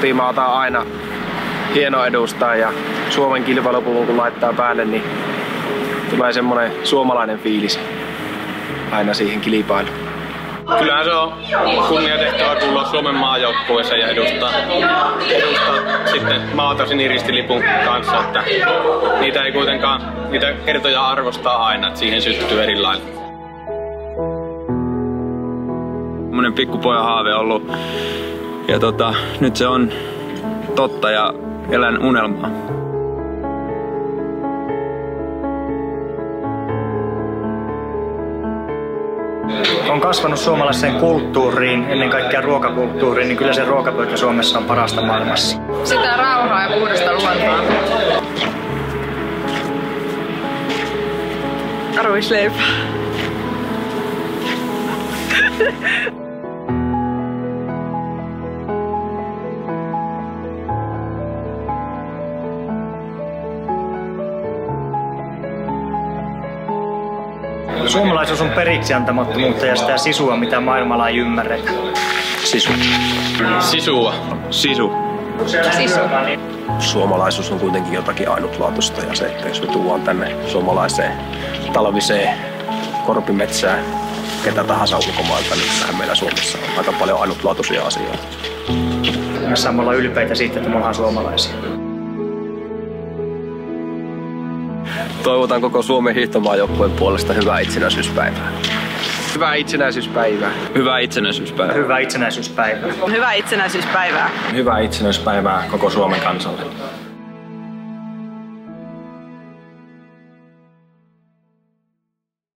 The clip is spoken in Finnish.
Kotimaata on aina hieno edustaa ja Suomen kilpailupuvun kun laittaa päälle, niin tulee semmonen suomalainen fiilis aina siihen kilpailuun. Kyllähän se on kunniatehtävä kuulua Suomen maajoukkueeseen ja edustaa sitten maata siniristilipun kanssa, että niitä ei kuitenkaan, niitä kertoja arvostaa aina, että siihen syttyy eri lailla. Semmonen pikkupojan haave ollut ja nyt se on totta ja elän unelmaa. On kasvanut suomalaiseen kulttuuriin, ennen kaikkea ruokakulttuuriin, niin kyllä se ruokapöytä Suomessa on parasta maailmassa. Sitä rauhaa ja puhdasta luontoa. Ruisleipä. Suomalaisuus on periksi antamattomuutta ja sitä sisua, mitä maailmalla ei ymmärretä. Sisu. Sisua. Sisu. Sisu. Suomalaisuus on kuitenkin jotakin ainutlaatuista ja se, että jos me tuodaan tänne suomalaiseen talviseen korpimetsään ketä tahansa ulkomailta, niin kyllähän meillä Suomessa on aika paljon ainutlaatuisia asioita. Me saamme olla ylpeitä siitä, että me ollaan suomalaisia. Toivotan koko Suomen hiihtomaajoukkueen puolesta hyvää itsenäisyyspäivää. Hyvää itsenäisyyspäivää. Hyvää itsenäisyyspäivää. Hyvää itsenäisyyspäivää. Hyvää itsenäisyyspäivää. Hyvää itsenäisyyspäivää koko Suomen kansalle.